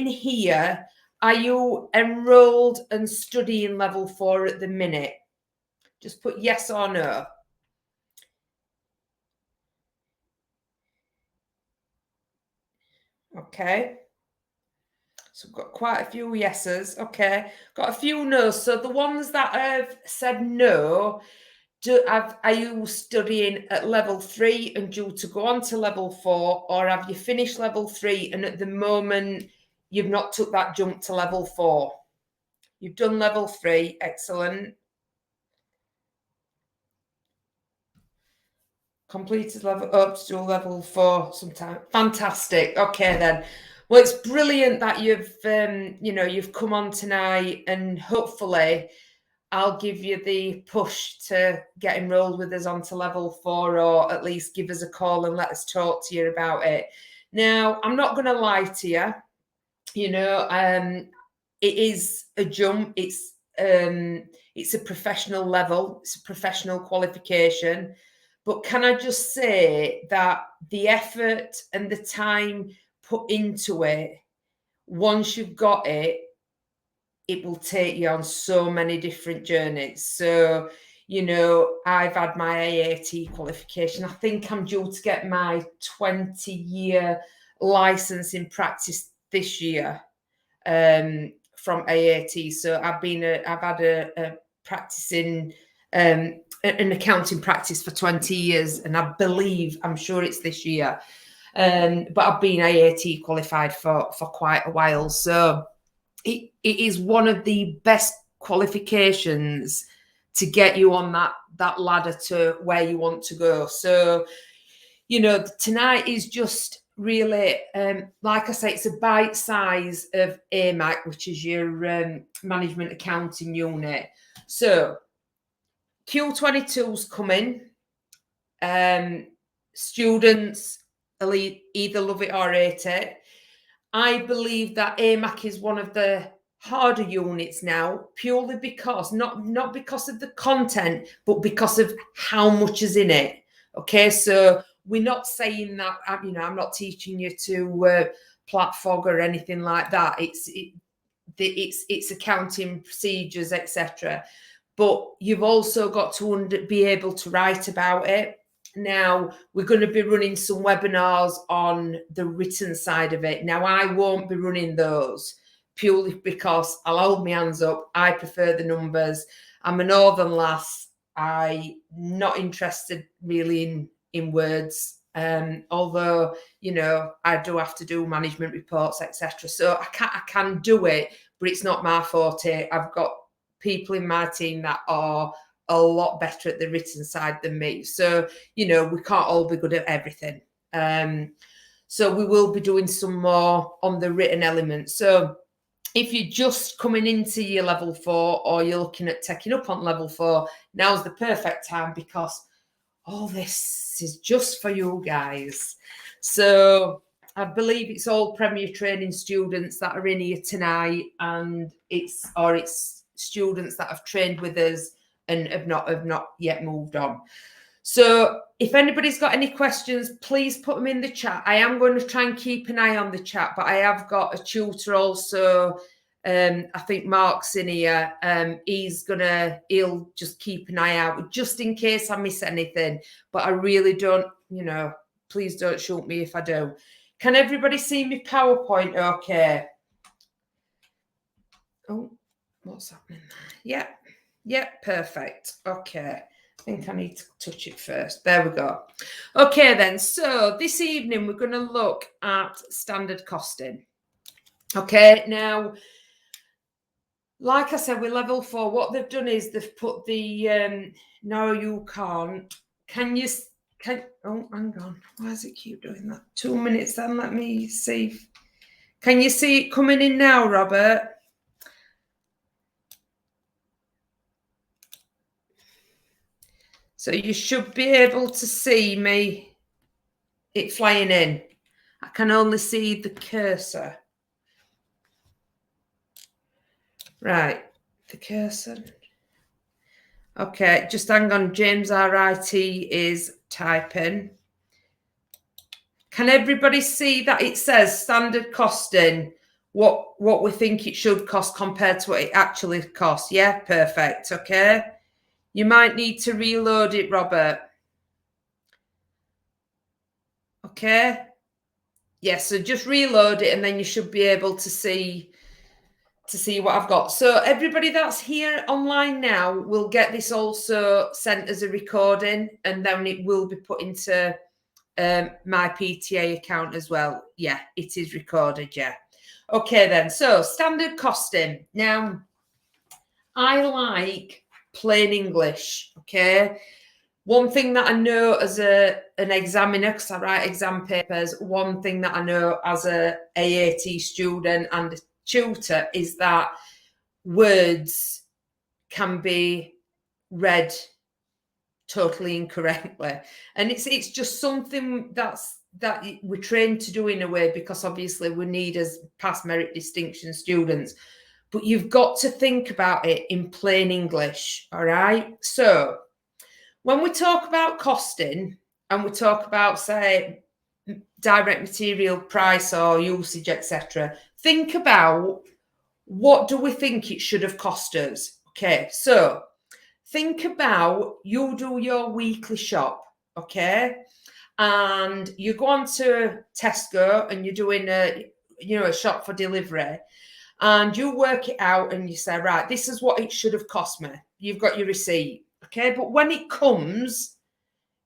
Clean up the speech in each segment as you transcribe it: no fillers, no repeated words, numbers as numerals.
here, are you enrolled and studying level 4 at the minute? Just put yes or no. Okay. So I've got quite a few yeses. Okay. Got a few no's. So the ones that have said no, are you studying at level 3 and due to go on to level 4, or have you finished level 3 and at the moment you've not took that jump to level 4? You've done level 3. Excellent. Completed level up to level 4 sometime. Fantastic. Okay then. Well, it's brilliant that you've come on tonight, and hopefully I'll give you the push to get enrolled with us onto level 4, or at least give us a call and let us talk to you about it. Now, I'm not going to lie to you. It is a jump. It's a professional level. It's a professional qualification. But can I just say that the effort and the time put into it, once you've got it, it will take you on so many different journeys. So, I've had my AAT qualification. I think I'm due to get my 20-year license in practice this year from AAT. So I've had a practicing an accounting practice for 20 years, and I'm sure it's this year. But I've been AAT qualified for quite a while. So it is one of the best qualifications to get you on that ladder to where you want to go. So, tonight is just really, like I say, it's a bite size of AMAC, which is your management accounting unit. So Q22's coming. Students will either love it or hate it. I believe that AMAC is one of the harder units now, purely because, not because of the content, but because of how much is in it. Okay, so we're not saying that, I'm not teaching you to platfog or anything like that. It's accounting procedures, etc. But you've also got to be able to write about it. Now, we're going to be running some webinars on the written side of it. Now, I won't be running those purely because I'll hold my hands up. I prefer the numbers. I'm a northern lass. I'm not interested really in words. Although, I do have to do management reports, etc. So I can do it, but it's not my forte. I've got people in my team that are a lot better at the written side than me. So, we can't all be good at everything. So we will be doing some more on the written element. So if you're just coming into your level 4, or you're looking at taking up on level 4, now's the perfect time, because all this is just for you guys. So I believe it's all Premier Training students that are in here tonight, and it's students that have trained with us and have not yet moved on. So if anybody's got any questions, please put them in the chat. I am going to try and keep an eye on the chat, but I have got a tutor also. I think Mark's in here. He'll just keep an eye out just in case I miss anything. But I really don't, please don't shoot me if I do. Can everybody see me PowerPoint okay? Oh, what's happening there? Yeah, perfect. Okay. I think I need to touch it first. There we go. Okay, then. So this evening, we're going to look at standard costing. Okay, now, like I said, with level 4, what they've done is they've put the, no, you can't. Oh, hang on. Why does it keep doing that? 2 minutes then. Let me see. Can you see it coming in now, Robert? So you should be able to see it flying in. I can only see the cursor. Right, the cursor. Okay, just hang on. James RIT is typing. Can everybody see that it says standard costing what we think it should cost compared to what it actually costs. Yeah, perfect. Okay. You might need to reload it, Robert. Okay. Yeah, so just reload it and then you should be able to see what I've got. So everybody that's here online now will get this also sent as a recording, and then it will be put into my PTA account as well. Yeah, it is recorded. Yeah. Okay then. So standard costing. Now, I like plain English. Okay. One thing that I know as an examiner, because I write exam papers, one thing that I know as a AAT student and a tutor is that words can be read totally incorrectly, and it's just something that we're trained to do in a way, because obviously we need as past merit distinction students, but you've got to think about it in plain English. All right, so when we talk about costing and we talk about, say, direct material price or usage, etc., think about what do we think it should have cost us. Okay, so think about, you do your weekly shop, okay, and you go on to Tesco and you're doing a shop for delivery, and you work it out and you say, right, this is what it should have cost me. You've got your receipt, okay, but when it comes,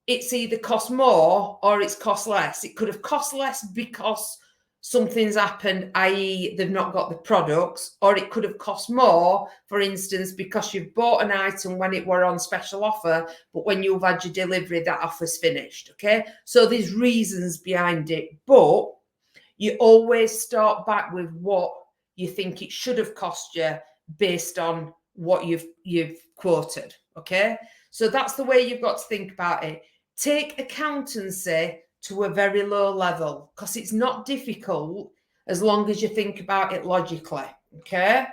it's either cost more or it's cost less. It could have cost less because something's happened, i.e. they've not got the products, or it could have cost more, for instance, because you've bought an item when it were on special offer, but when you've had your delivery, that offer's finished, okay? So there's reasons behind it, but you always start back with what you think it should have cost you based on what you've quoted, okay? So that's the way you've got to think about it. Take accountancy to a very low level, because it's not difficult as long as you think about it logically, okay?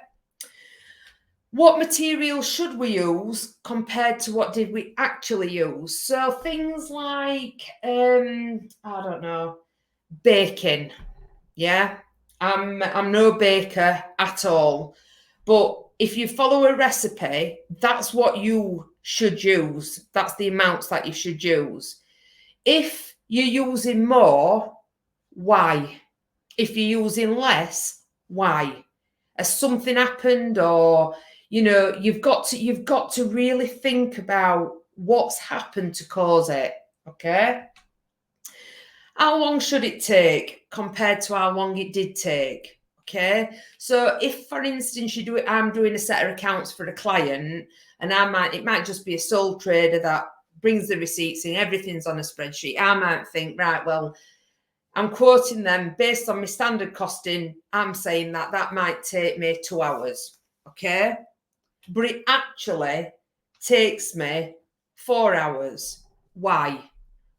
What material should we use compared to what did we actually use? So things like, I don't know, baking, yeah? I'm no baker at all, but if you follow a recipe, that's what you should use. That's the amounts that you should use. If you're using more, why? If you're using less, why? Has something happened, or you've got to really think about what's happened to cause it, okay? How long should it take compared to how long it did take? Okay, so if, for instance, I'm doing a set of accounts for a client, and it might just be a sole trader that brings the receipts in, everything's on a spreadsheet. I might think, right, well, I'm quoting them based on my standard costing. I'm saying that might take me 2 hours, okay? But it actually takes me 4 hours. Why?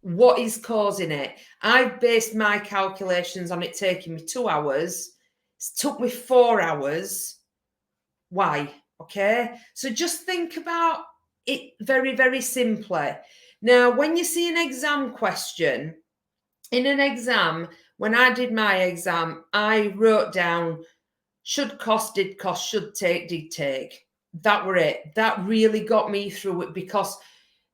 What is causing it? I've based my calculations on it taking me 2 hours. It took me 4 hours. Why? Okay. So just think about it very, very simply. Now, when you see an exam question, in an exam, when I did my exam, I wrote down should cost, did cost, should take, did take. That were it. That really got me through it, because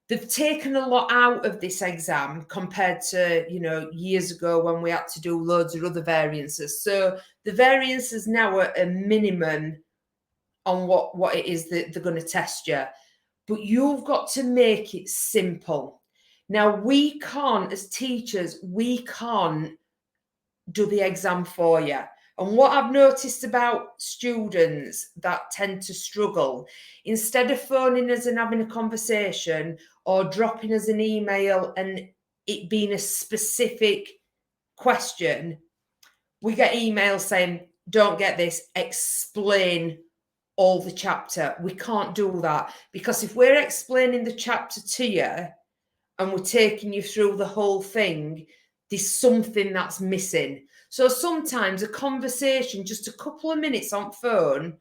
they've taken a lot out of this exam compared to, years ago when we had to do loads of other variances. So the variances now are a minimum on what it is that they're going to test you. But you've got to make it simple. Now, we can't, as teachers, we can't do the exam for you. And what I've noticed about students that tend to struggle, instead of phoning us and having a conversation, or dropping us an email and it being a specific question, we get emails saying, don't get this, explain all the chapter. We can't do that, because if we're explaining the chapter to you and we're taking you through the whole thing, there's something that's missing. So sometimes a conversation, just a couple of minutes on phone,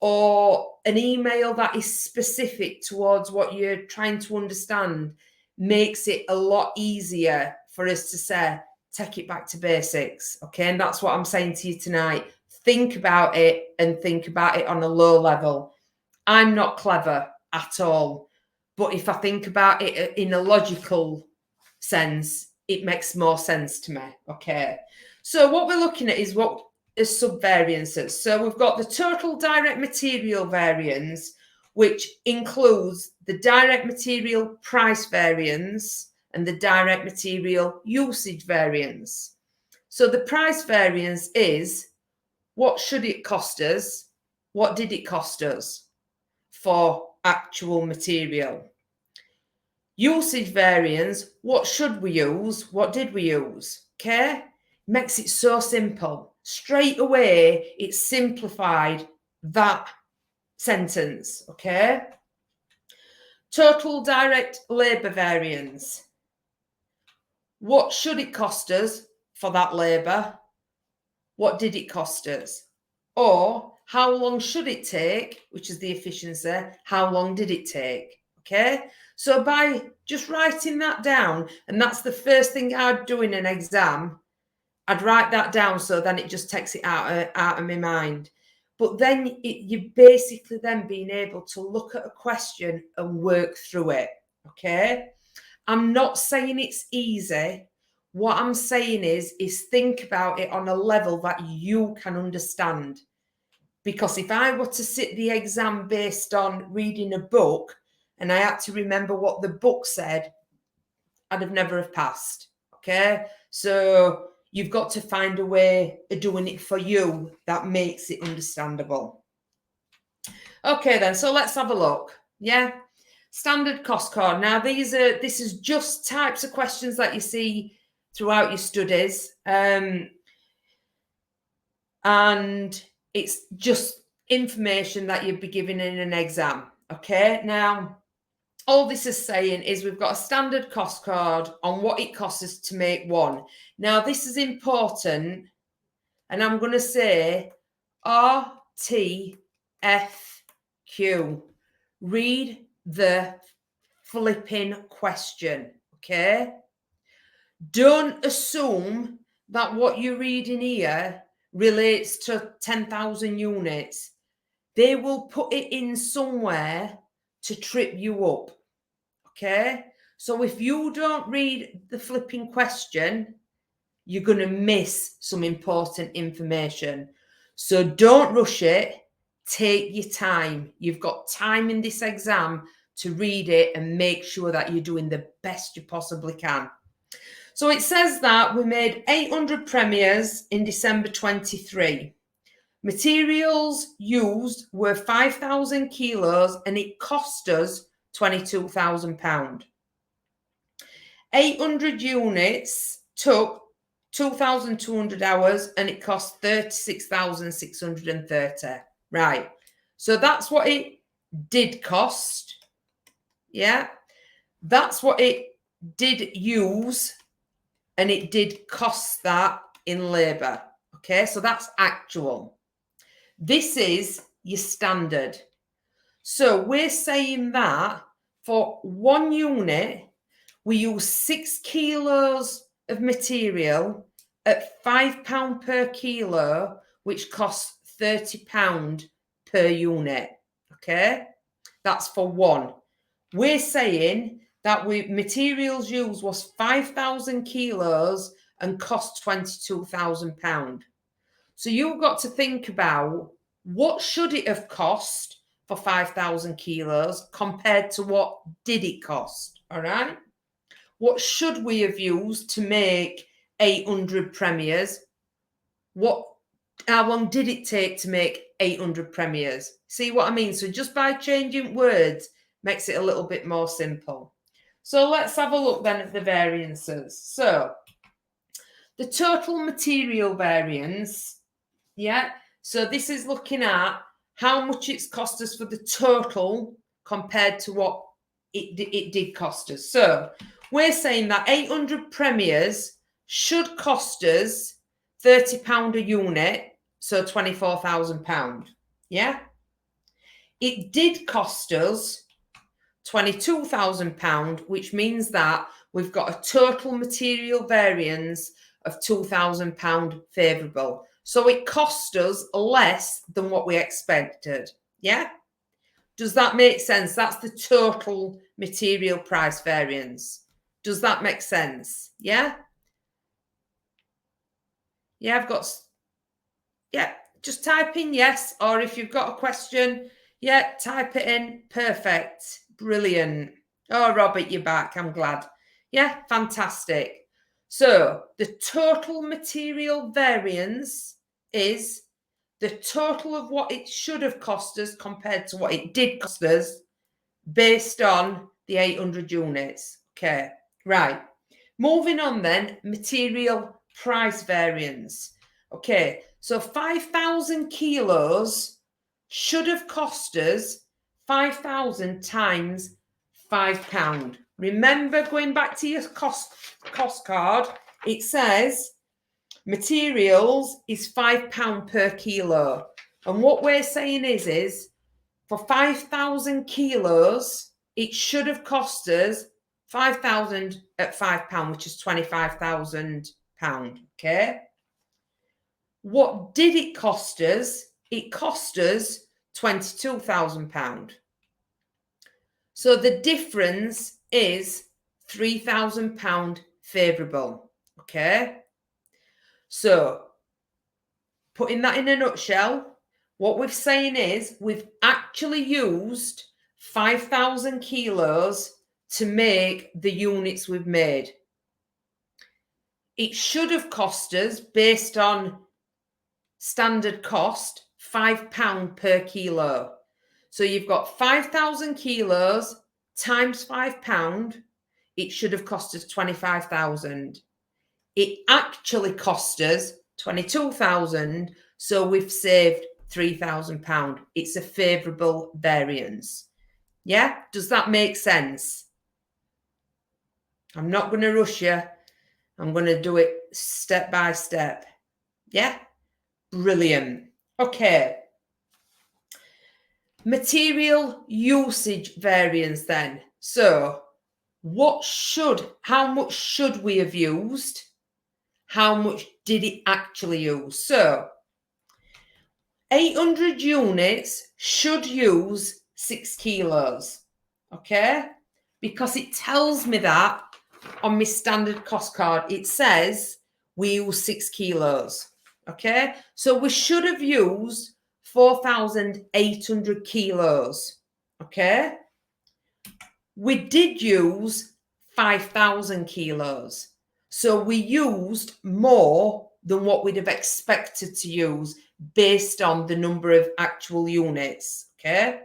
or an email that is specific towards what you're trying to understand, makes it a lot easier for us to say, take it back to basics. Okay. And that's what I'm saying to you tonight. think about it and think about it on a low level. I'm not clever at all, but if I think about it in a logical sense, it makes more sense to me. Okay, so what we're looking at is what is subvariances. So we've got the total direct material variance, which includes the direct material price variance and the direct material usage variance. So the price variance is what should it cost us? What did it cost us for actual material? Usage variance, what should we use? What did we use? Okay, makes it so simple. Straight away, it's simplified that sentence. Okay, total direct labour variance. What should it cost us for that labour? What did it cost us? Or how long should it take, which is the efficiency, how long did it take? Okay, so by just writing that down, and that's the first thing I'd do in an exam, I'd write that down so then it just takes it out of my mind. But then you're basically then being able to look at a question and work through it. Okay, I'm not saying it's easy. What I'm saying is think about it on a level that you can understand. Because if I were to sit the exam based on reading a book and I had to remember what the book said, I'd have never have passed. Okay, so you've got to find a way of doing it for you that makes it understandable. Okay then, so let's have a look. Yeah, standard cost card. Now this is just types of questions that you see throughout your studies, and it's just information that you'd be given in an exam. Okay, now all this is saying is we've got a standard cost card on what it costs us to make one. Now this is important, and I'm going to say RTFQ. Read the flipping question. Okay, don't assume that what you're reading here relates to 10,000 units. They will put it in somewhere to trip you up. Okay, so if you don't read the flipping question, you're going to miss some important information. So don't rush it. Take your time. You've got time in this exam to read it and make sure that you're doing the best you possibly can. So it says that we made 800 premiers in December 23. Materials used were 5,000 kilos and it cost us £22,000. 800 units took 2,200 hours and it cost 36,630. Right. So that's what it did cost. Yeah. That's what it did use. And it did cost that in labour. Okay, so that's actual. This is your standard. So we're saying that for 1 unit, we use 6 kilos of material at £5 per kilo, which costs £30 per unit. Okay, that's for one. We're saying that materials used was 5,000 kilos and cost £22,000. So you've got to think about what should it have cost for 5,000 kilos compared to what did it cost, all right? What should we have used to make 800 premiers? How long did it take to make 800 premiers? See what I mean? So just by changing words makes it a little bit more simple. So let's have a look then at the variances. So the total material variance, yeah. So this is looking at how much it's cost us for the total compared to what it did cost us. So we're saying that 800 premiers should cost us £30 a unit, so £24,000. Yeah. It did cost us £22,000, which means that we've got a total material variance of £2,000 favourable. So it cost us less than what we expected. Yeah? Does that make sense? That's the total material price variance. Does that make sense? Yeah? Yeah, I've got, yeah, just type in yes, or if you've got a question, yeah, type it in. Perfect. Brilliant. Oh, Robert, you're back. I'm glad. Yeah, fantastic. So the total material variance is the total of what it should have cost us compared to what it did cost us based on the 800 units. Okay, right. Moving on then, material price variance. Okay, so 5,000 kilos should have cost us 5,000 times £5. Remember, going back to your cost card, it says materials is £5 per kilo. And what we're saying is for 5,000 kilos, it should have cost us 5,000 at £5, which is £25,000. Okay. What did it cost us? It cost us £22,000. So the difference is £3,000 favourable. Okay. So putting that in a nutshell, what we're saying is we've actually used 5,000 kilos to make the units we've made. It should have cost us, based on standard cost, £5 per kilo. So you've got 5,000 kilos times £5. It should have cost us 25,000. It actually cost us 22,000. So we've saved £3,000. It's a favourable variance. Yeah? Does that make sense? I'm not going to rush you. I'm going to do it step by step. Yeah? Brilliant. Okay. Material usage variance then. So how much should we have used? How much did it actually use? So 800 units should use 6 kilos. Okay? Because it tells me that on my standard cost card, it says we use 6 kilos. Okay? So we should have used 4,800 kilos. Okay? We did use 5,000 kilos. So we used more than what we'd have expected to use based on the number of actual units. Okay?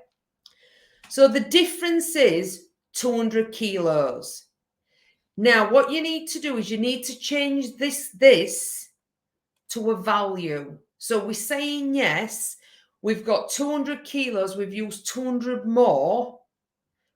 So the difference is 200 kilos. Now, what you need to do is you need to change this to a value. So we're saying yes, we've got 200 kilos, we've used 200 more,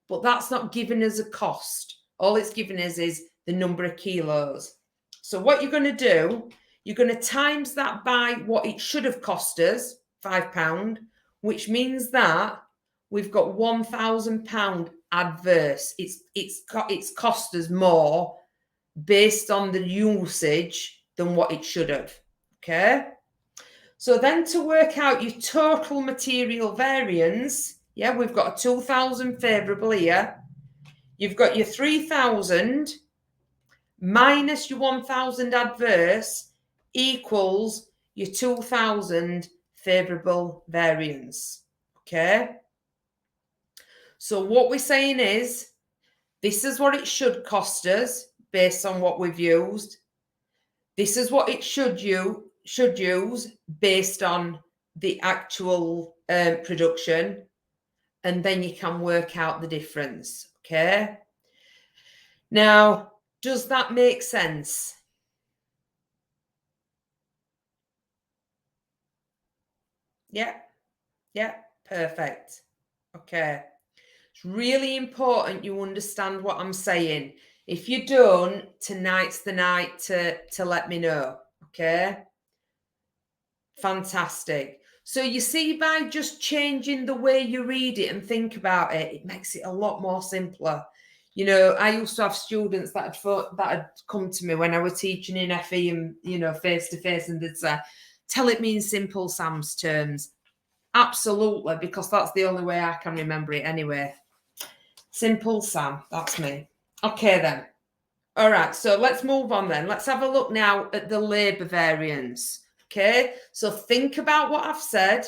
but that's not giving us a cost. All it's giving us is the number of kilos. So what you're going to do, you're going to times that by what it should have cost us, £5, which means that we've got £1,000 adverse. It's cost us more based on the usage than what it should have. Okay. So then to work out your total material variance, yeah, we've got a 2,000 favourable here. You've got your 3,000 minus your 1,000 adverse equals your 2,000 favourable variance. Okay. So what we're saying is this is what it should cost us based on what we've used. This is what it should use based on the actual production. And then you can work out the difference. Okay. Now, does that make sense? Yeah. Yeah. Perfect. Okay. It's really important you understand what I'm saying. If you don't, tonight's the night to let me know. Okay. Fantastic. So you see, by just changing the way you read it and think about it, it makes it a lot more simpler. You know, I used to have students that had come to me when I was teaching in FE and, you know, face to face, and they'd say, Tell it me in simple Sam's terms. Absolutely, because that's the only way I can remember it anyway. Simple Sam, that's me. Okay then. All right, so let's move on then. Let's have a look now at the labour variance. Okay, so think about what I've said.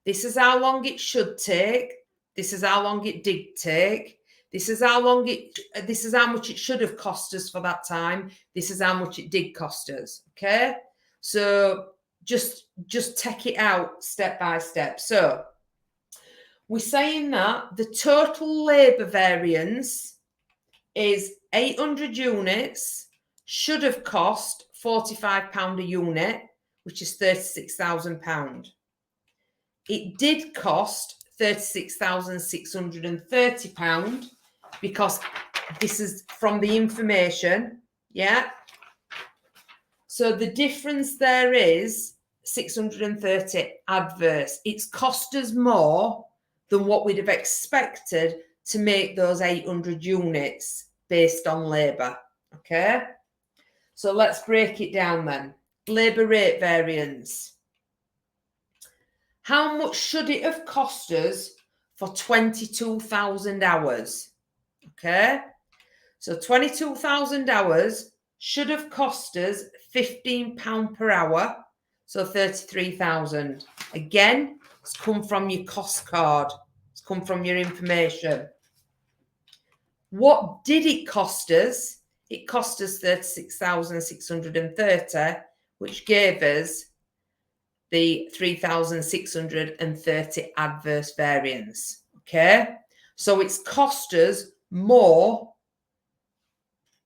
This is how long it should take. This is how long it did take. This is how long this is how much it should have cost us for that time. This is how much it did cost us. Okay, so just take it out step by step. So we're saying that the total labour variance is 800 units, should have cost £45 a unit, which is £36,000. It did cost £36,630 because this is from the information, yeah? So the difference there is 630 adverse. It's cost us more than what we'd have expected to make those 800 units based on labour, okay? So let's break it down then. Labour rate variance. How much should it have cost us for 22,000 hours? Okay, so 22,000 hours should have cost us £15 per hour, so 33,000. Again, it's come from your cost card. It's come from your information. What did it cost us? It cost us 36,630, which gave us the 3,630 adverse variance. Okay, so it's cost us more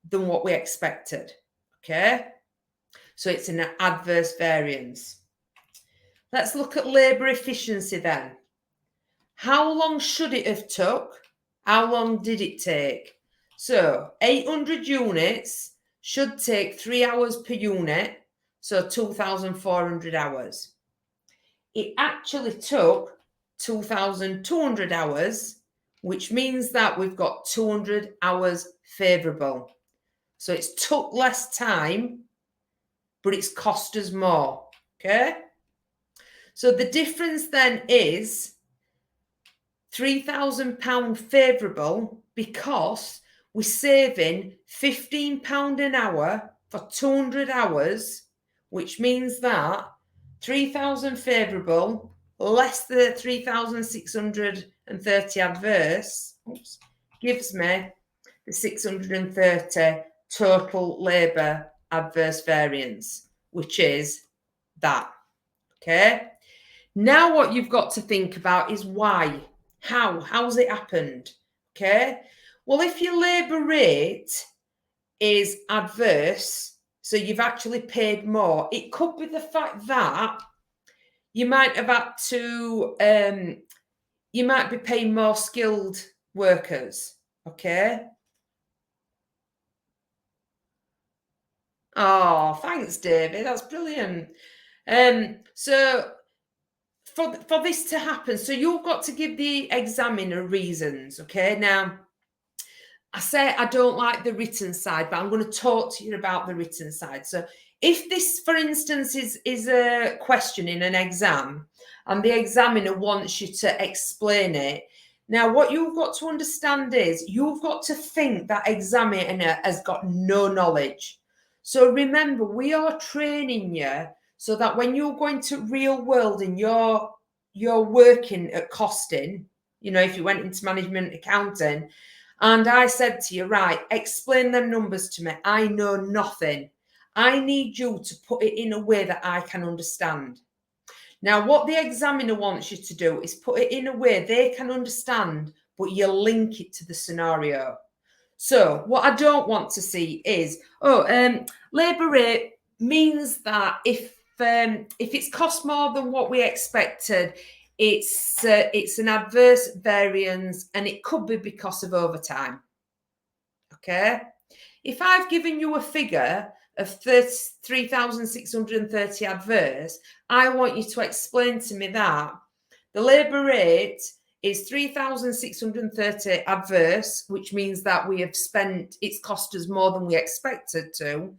than what we expected. Okay, so it's an adverse variance. Let's look at labour efficiency then. How long should it have took? How long did it take? So 800 units should take 3 hours per unit, so 2,400 hours. It actually took 2,200 hours, which means that we've got 200 hours favourable. So it's took less time, but it's cost us more, okay? So the difference then is £3,000 favourable because we're saving £15 an hour for 200 hours, which means that 3,000 favourable less the 3,630 adverse gives me the 630 total labour adverse variance, which is that. Okay. Now what you've got to think about is why. How's it happened? Okay. Well, if your labour rate is adverse, so you've actually paid more, it could be the fact that you might have had to, you might be paying more skilled workers, okay? Oh, thanks, David. That's brilliant. So for this to happen, so you've got to give the examiner reasons, okay? Now, I say I don't like the written side, but I'm going to talk to you about the written side. So if this, for instance, is a question in an exam and the examiner wants you to explain it, now what you've got to understand is you've got to think that examiner has got no knowledge. So remember, we are training you so that when you're going to real world and you're working at costing, you know, if you went into management accounting, and I said to you, right, explain them numbers to me. I know nothing. I need you to put it in a way that I can understand. Now, what the examiner wants you to do is put it in a way they can understand, but you link it to the scenario. So what I don't want to see is, labour rate means that if it's cost more than what we expected, it's an adverse variance, and it could be because of overtime. Okay, if I've given you a figure of 3,630 adverse, I want you to explain to me that the labour rate is 3,630 adverse, which means that we have spent, it's cost us more than we expected to,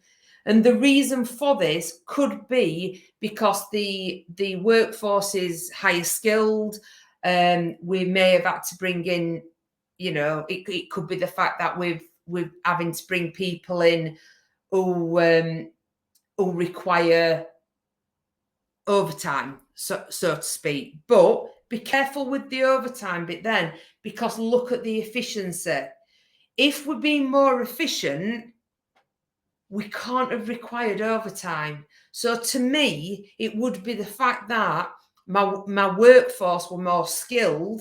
And the reason for this could be because the workforce is higher skilled. We may have had to bring in, you know, it could be the fact that we're having to bring people in who require overtime, so to speak. But be careful with the overtime bit then, because look at the efficiency. If we're being more efficient, we can't have required overtime. So to me, it would be the fact that my workforce were more skilled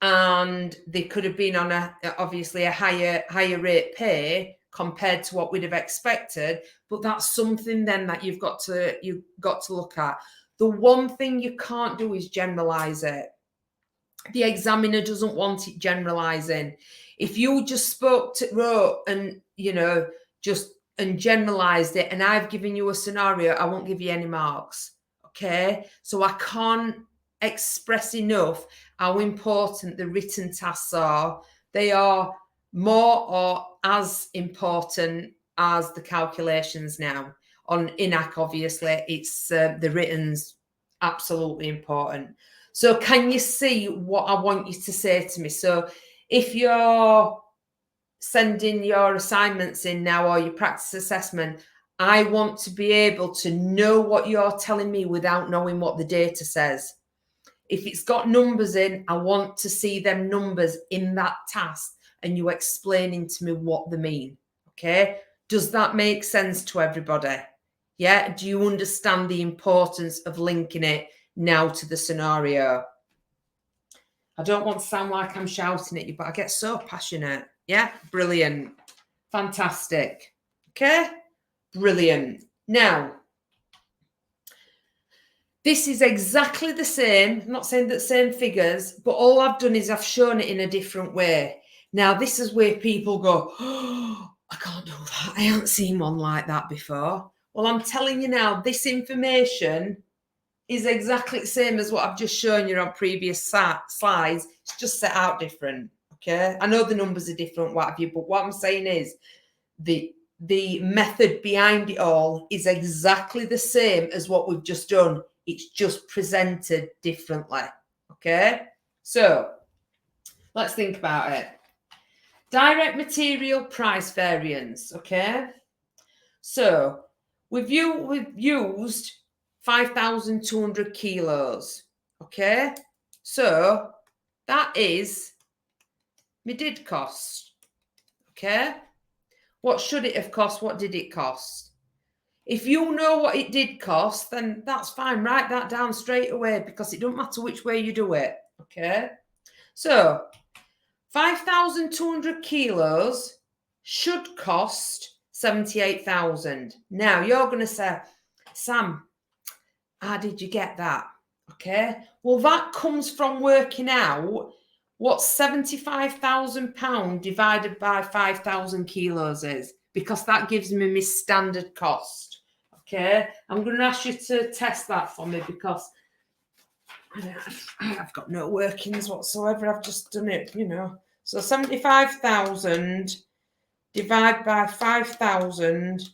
and they could have been on obviously a higher rate pay compared to what we'd have expected. But that's something then that you've got to look at. The one thing you can't do is generalize it. The examiner doesn't want it generalizing. If you just wrote and, you know, and generalized it, and I've given you a scenario, I won't give you any marks. Okay. So I can't express enough how important the written tasks are. They are more or as important as the calculations now. On AMAC, obviously, it's the written's absolutely important. So can you see what I want you to say to me? So if you're sending your assignments in now or your practice assessment, I want to be able to know what you're telling me without knowing what the data says. If it's got numbers in, I want to see them numbers in that task and you explaining to me what they mean. Okay. Does that make sense to everybody? Yeah. Do you understand the importance of linking it now to the scenario? I don't want to sound like I'm shouting at you, but I get so passionate. Yeah, brilliant. Fantastic. Okay, brilliant. Now, this is exactly the same. I'm not saying that same figures, but all I've done is I've shown it in a different way. Now, this is where people go, oh, I can't do that. I haven't seen one like that before. Well, I'm telling you now, this information is exactly the same as what I've just shown you on previous slides. It's just set out different. Okay, I know the numbers are different, what have you, but what I'm saying is the method behind it all is exactly the same as what we've just done. It's just presented differently. Okay, so let's think about it. Direct material price variance. Okay, so we've used 5,200 kilos. Okay, so that is my did cost. Okay, what should it have cost? What did it cost? If you know what it did cost, then that's fine. Write that down straight away because it don't matter which way you do it. Okay, so 5,200 kilos should cost 78,000. Now you're going to say, Sam, how did you get that? Okay, well, that comes from working out what £75,000 divided by 5,000 kilos is, because that gives me my standard cost. Okay, I'm going to ask you to test that for me because I've got no workings whatsoever. I've just done it, you know. So 75,000 divided by 5,000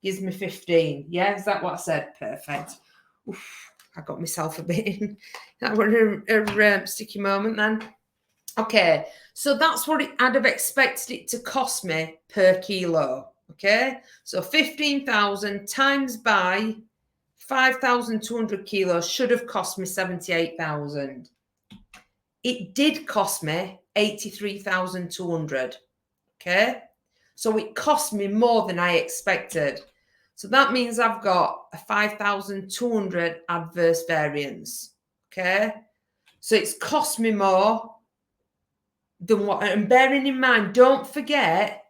gives me 15. Yeah, is that what I said? Perfect. Oof, I got myself a bit in. That was a sticky moment then. Okay, so that's what I'd have expected it to cost me per kilo. Okay, so 15,000 times by 5,200 kilos should have cost me 78,000. It did cost me 83,200. Okay, so it cost me more than I expected. So that means I've got a 5,200 adverse variance. Okay, so it's cost me more than what, and bearing in mind, don't forget,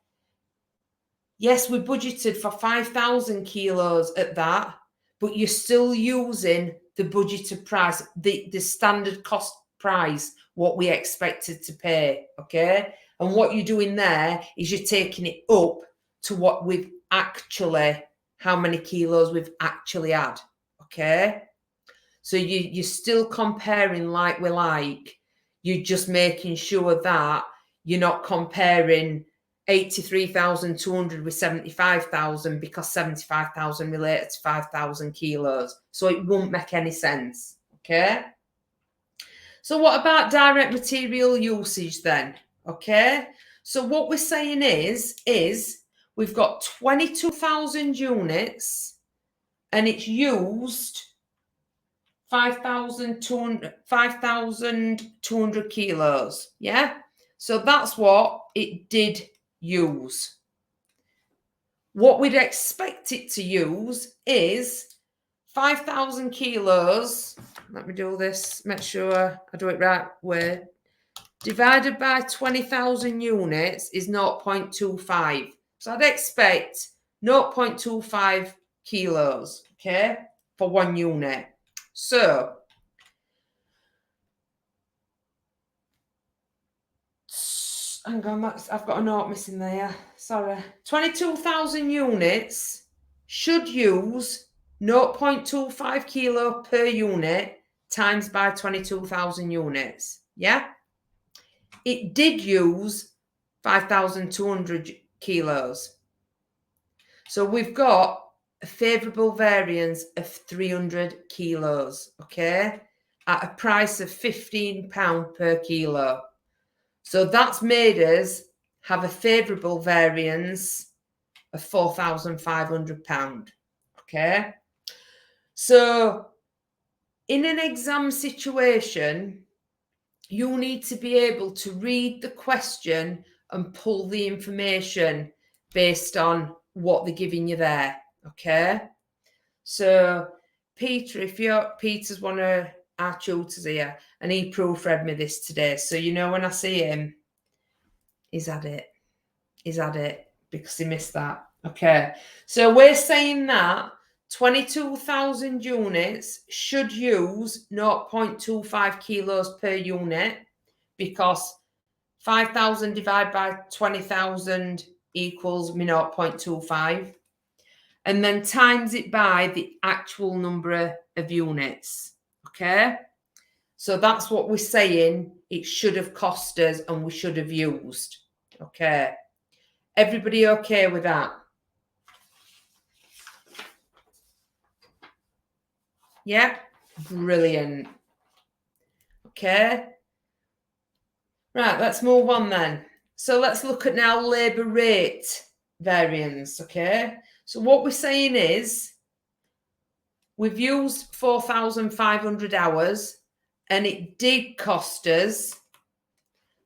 yes, we budgeted for 5,000 kilos at that, but you're still using the budgeted price, the standard cost price, what we expected to pay. Okay, and what you're doing there is you're taking it up to what we've actually, how many kilos we've actually had. Okay, so you're still comparing like we like. You're just making sure that you're not comparing 83,200 with 75,000 because 75,000 related to 5,000 kilos. So it won't make any sense, okay? So what about direct material usage then, okay? So what we're saying is we've got 22,000 units and it's used 5,200 kilos, yeah? So that's what it did use. What we'd expect it to use is 5,000 kilos. Let me do this, make sure I do it right way. Divided by 20,000 units is 0.25. So I'd expect 0.25 kilos, okay, for one unit. So hang on, I've got a note missing there. Sorry. 22,000 units should use 0.25 kilo per unit times by 22,000 units. Yeah? It did use 5,200 kilos. So we've got a favourable variance of 300 kilos, okay, at a price of £15 per kilo. So that's made us have a favourable variance of £4,500, okay? So in an exam situation, you need to be able to read the question and pull the information based on what they're giving you there, okay? So Peter, Peter's one of our tutors here, and he proofread me this today. So you know when I see him, he's had it because he missed that. Okay, so we're saying that 22,000 units should use 0.25 kilos per unit because 5,000 divided by 20,000 equals me 0.25. And then times it by the actual number of units, okay? So that's what we're saying it should have cost us and we should have used, okay? Everybody okay with that? Yeah? Brilliant. Okay. Right, let's move on then. So let's look at now labour rate variance, okay? So what we're saying is we've used 4,500 hours and it did cost us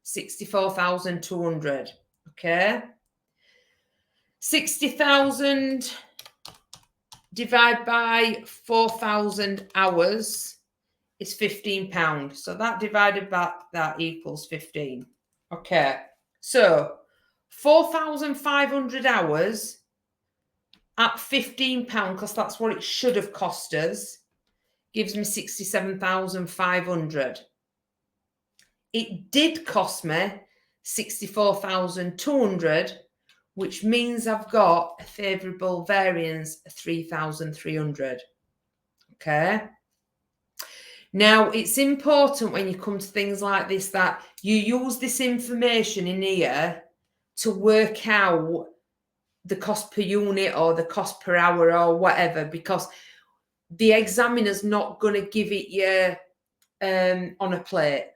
64,200, okay? 60,000 divided by 4,000 hours is £15. So that divided by that equals 15. Okay, so 4,500 hours at £15, because that's what it should have cost us, gives me 67,500. It did cost me 64,200, which means I've got a favourable variance of 3,300. Okay. Now, it's important when you come to things like this that you use this information in here to work out the cost per unit or the cost per hour or whatever, because the examiner's not going to give it you on a plate.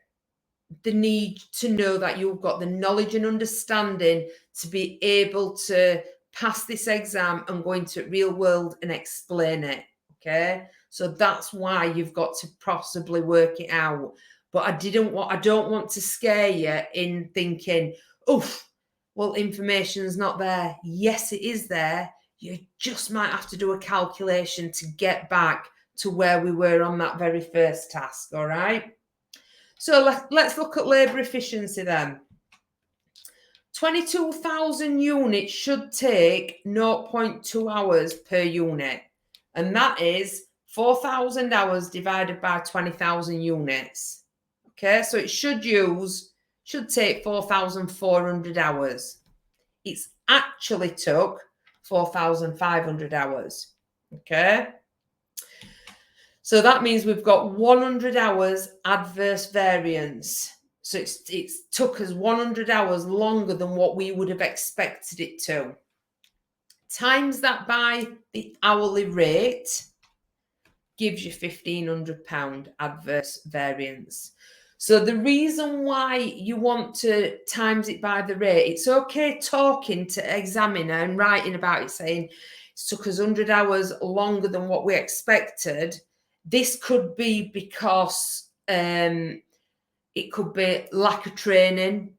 They need to know that you've got the knowledge and understanding to be able to pass this exam and go into real world and explain it, okay? So that's why you've got to possibly work it out. But I don't want to scare you in thinking, oof, well, information's not there. Yes, it is there. You just might have to do a calculation to get back to where we were on that very first task, all right? So let's look at labour efficiency then. 22,000 units should take 0.2 hours per unit. And that is 4,000 hours divided by 20,000 units. Okay, so it should take 4,400 hours. It's actually took 4,500 hours. Okay. So that means we've got 100 hours adverse variance. So it's took us 100 hours longer than what we would have expected it to. Times that by the hourly rate gives you £1,500 adverse variance. So the reason why you want to times it by the rate, it's okay talking to examiner and writing about it saying it took us 100 hours longer than what we expected. This could be because it could be lack of training,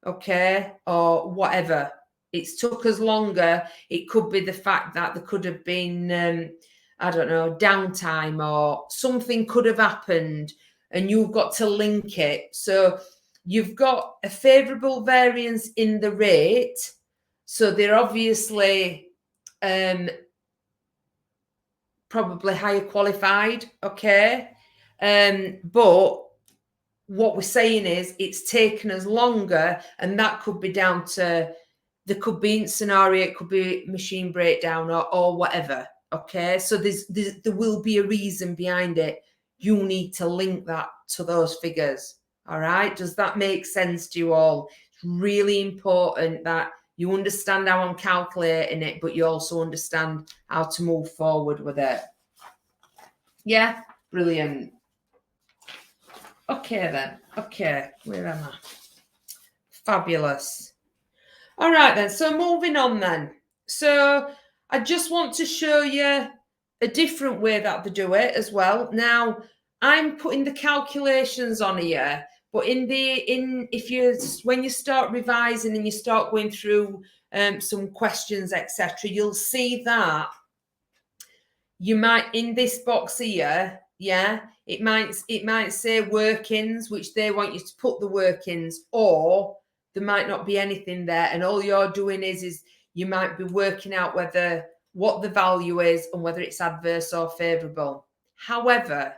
okay, or whatever. It's took us longer. It could be the fact that there could have been, I don't know, downtime or something could have happened and you've got to link it. So you've got a favourable variance in the rate. So they're obviously probably higher qualified, okay? But what we're saying is it's taken us longer, and that could be down to, there could be scenario, it could be machine breakdown or whatever, okay? So there will be a reason behind it. You need to link that to those figures, all right? Does that make sense to you all? It's really important that you understand how I'm calculating it, but you also understand how to move forward with it. Yeah, brilliant. Okay then. Okay, where am I? Fabulous. All right then, so moving on then. So I just want to show you a different way that they do it as well. Now, I'm putting the calculations on here, but when you start revising and you start going through some questions, etc., you'll see that you might, in this box here, yeah, it might say workings, which they want you to put the workings, or there might not be anything there, and all you're doing is you might be working out what the value is and whether it's adverse or favourable. However,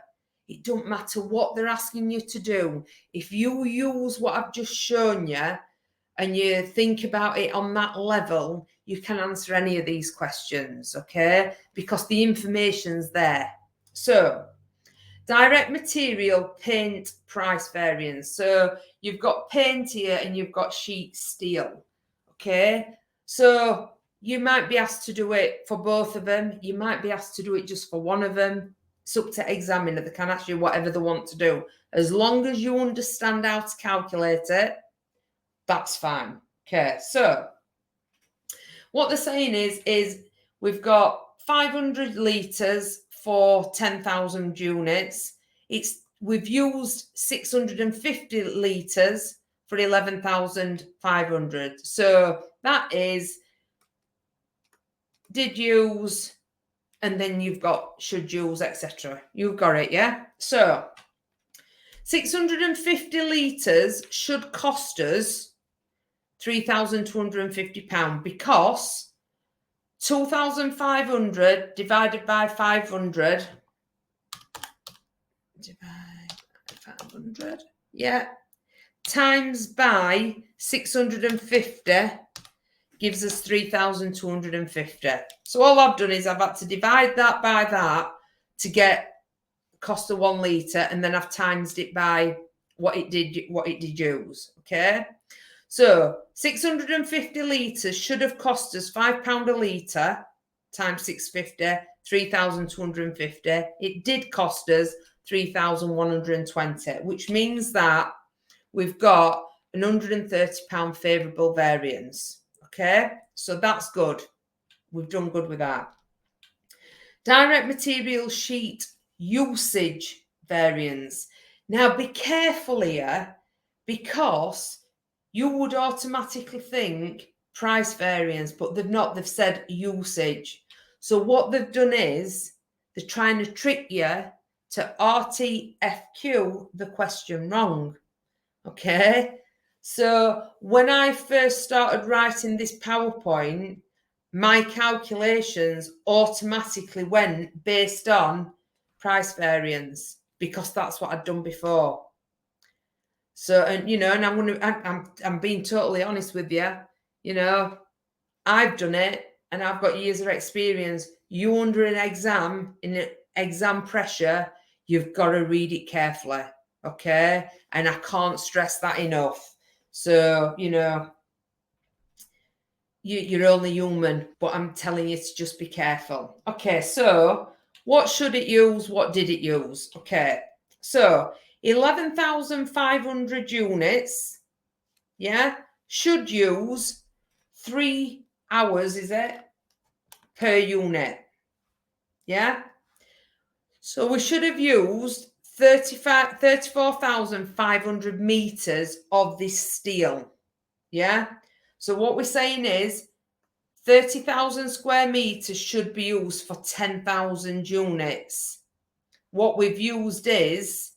it don't matter what they're asking you to do. If you use what I've just shown you and you think about it on that level, you can answer any of these questions, okay? Because the information's there. So, direct material, paint, price variance. So, you've got paint here and you've got sheet steel, okay? So, you might be asked to do it for both of them. You might be asked to do it just for one of them. It's up to examiner. They can ask you whatever they want to do. As long as you understand how to calculate it, that's fine. Okay, so what they're saying is we've got 500 litres for 10,000 units. We've used 650 litres for 11,500. So that is did use, and then you've got should use, etc. You've got it, yeah? So 650 litres should cost us £3,250 because 2,500 divided by 500 yeah, times by 650 gives us 3,250. So all I've done is I've had to divide that by that to get cost of 1 litre, and then I've times it by what it did use, okay? So 650 litres should have cost us £5 a litre times 650, 3,250. It did cost us 3,120, which means that we've got an £130 favourable variance. Okay, so that's good. We've done good with that. Direct material sheet usage variance. Now be careful here, because you would automatically think price variance, but they've not. They've said usage. So what they've done is they're trying to trick you to RTFQ the question wrong. Okay? So when I first started writing this PowerPoint, my calculations automatically went based on price variance, because that's what I'd done before. So, and I'm being totally honest with you. You know, I've done it and I've got years of experience. You under an exam, in an exam pressure, you've got to read it carefully. okay? And I can't stress that enough. So, you know, you're only human, but I'm telling you to just be careful. Okay, so what should it use? What did it use? Okay, so 11,500 units, yeah, should use 3 hours, is it, per unit, yeah? So we should have used 34,500 meters of this steel, yeah? So what we're saying is 30,000 square meters should be used for 10,000 units. What we've used is,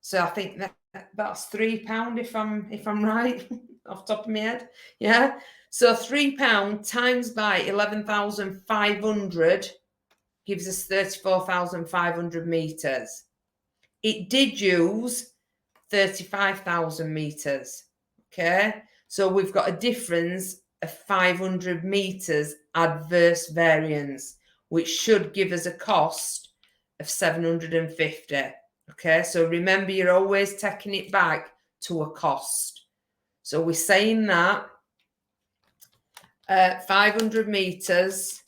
so I think that's £3 if I'm right off the top of my head. Yeah. So £3 times by 11,500 gives us 34,500 meters. It did use 35,000 meters. Okay. So we've got a difference of 500 meters adverse variance, which should give us a cost of 750. Okay, so remember, you're always taking it back to a cost. So we're saying that 500 meters,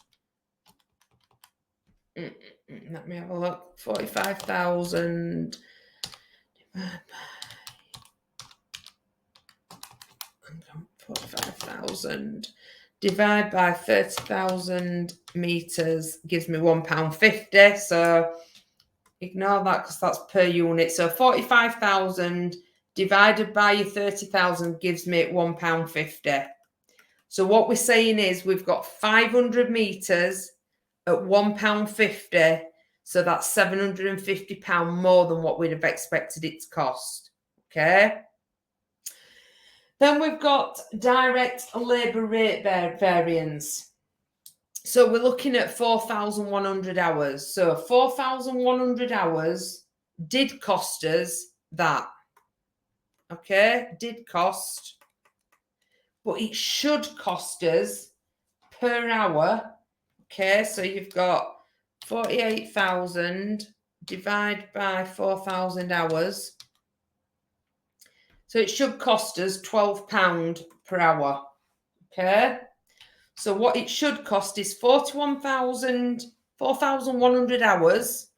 let me have a look, 45,000 45,000 divide by 30,000 meters gives me £1.50. So ignore that because that's per unit. So 45,000 divided by your 30,000 gives me £1.50. So what we're saying is we've got 500 meters at £1.50. So that's £750 more than what we'd have expected it to cost. Okay. Then we've got direct labour rate variance. So we're looking at 4,100 hours. So 4,100 hours did cost us that. Okay, did cost. But it should cost us per hour. Okay, so you've got 48,000 divided by 4,000 hours. So it should cost us £12 per hour. Okay. So what it should cost is 4,100 hours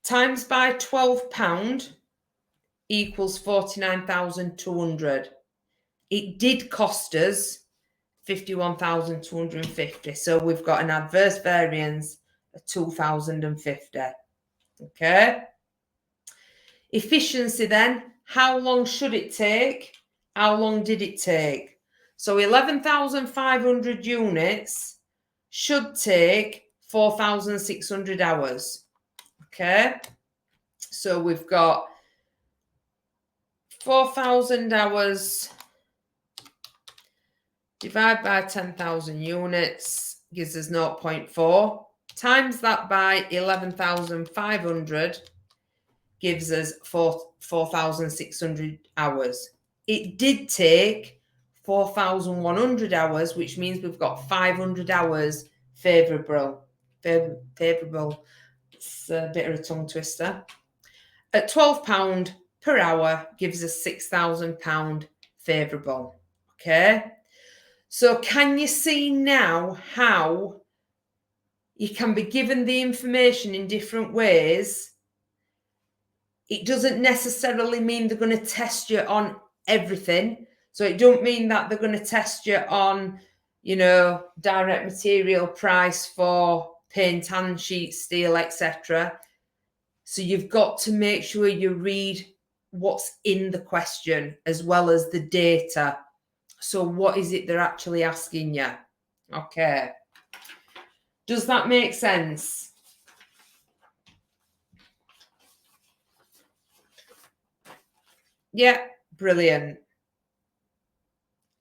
times by £12 equals 49,200. It did cost us 51,250. So we've got an adverse variance of 2,050. Okay. Efficiency then, how long should it take? How long did it take? So 11,500 units should take 4,600 hours. Okay. So we've got 4,000 hours divided by 10,000 units gives us 0.4. Times that by 11,500 gives us 4,600 hours. It did take 4,100 hours, which means we've got 500 hours favourable. It's a bit of a tongue twister. At £12 per hour gives us £6,000 favourable. Okay. So can you see now how you can be given the information in different ways? It doesn't necessarily mean they're going to test you on everything. So it don't mean that they're going to test you on, you know, direct material price for paint, hand sheet, steel, etc. So you've got to make sure you read what's in the question as well as the data. So what is it they're actually asking you? Okay. Does that make sense? Yeah, brilliant.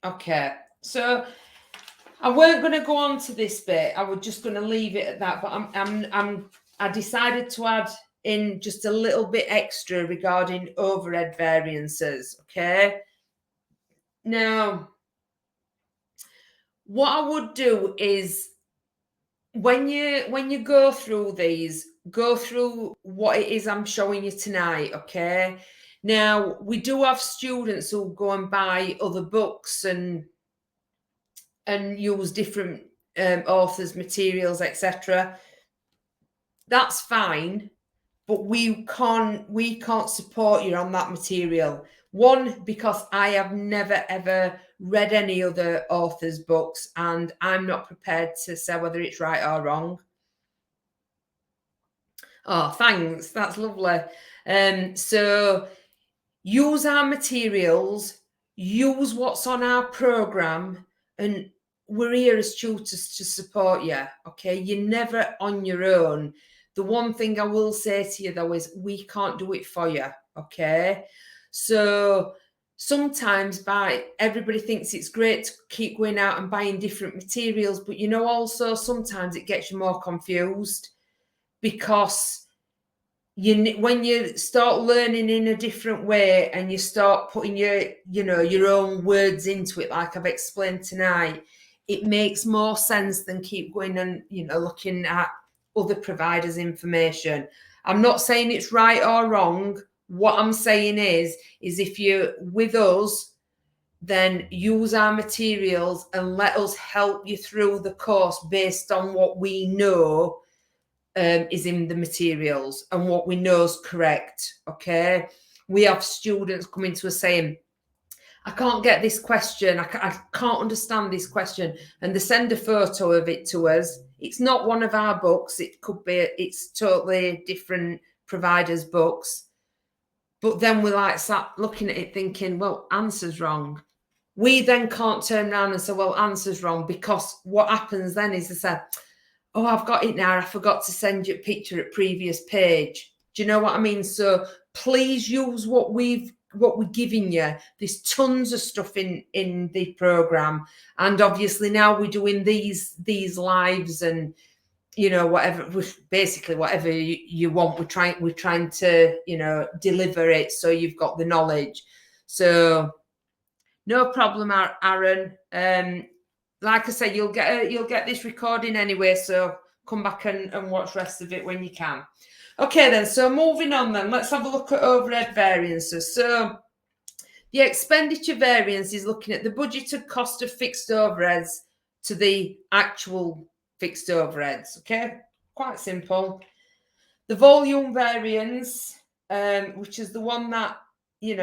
Okay, so I weren't going to go on to this bit. I was just going to leave it at that. But I decided to add in just a little bit extra regarding overhead variances. Okay. Now, what I would do is when you go through these, go through what it is I'm showing you tonight, okay? Now, we do have students who go and buy other books and use different authors' materials, etc. That's fine, but we can't support you on that material. One, because I have never ever read any other author's books, and I'm not prepared to say whether it's right or wrong. Oh, thanks. That's lovely. So use our materials, use what's on our program, and we're here as tutors to support you. Okay, you're never on your own. The one thing I will say to you though is we can't do it for you. Okay, so sometimes everybody thinks it's great to keep going out and buying different materials, but also sometimes it gets you more confused, because when you start learning in a different way and you start putting your own words into it, like I've explained tonight, it makes more sense than keep going and looking at other providers' information. I'm not saying it's right or wrong. What I'm saying is if you're with us, then use our materials and let us help you through the course based on what we know is in the materials and what we know is correct. Okay, we have students coming to us saying, I can't get this question, I can't understand this question, and they send a photo of it to us. It's not one of our books, it's totally different providers' books, but then we sat looking at it thinking, well, answer's wrong. We then can't turn around and say, well, answer's wrong, because what happens then is they say, oh, I've got it now, I forgot to send you a picture at previous page. Do you know what I mean? So please use what we're giving you. There's tons of stuff in the program, and obviously now we're doing these lives and whatever, basically whatever you want, we're trying to deliver it so you've got the knowledge. So no problem, Aaron. Like I say, you'll get this recording anyway, so come back and watch the rest of it when you can. Okay then, so moving on then, let's have a look at overhead variances. So the expenditure variance is looking at the budgeted cost of fixed overheads to the actual fixed overheads. Okay, quite simple. The volume variance, which is the one that you've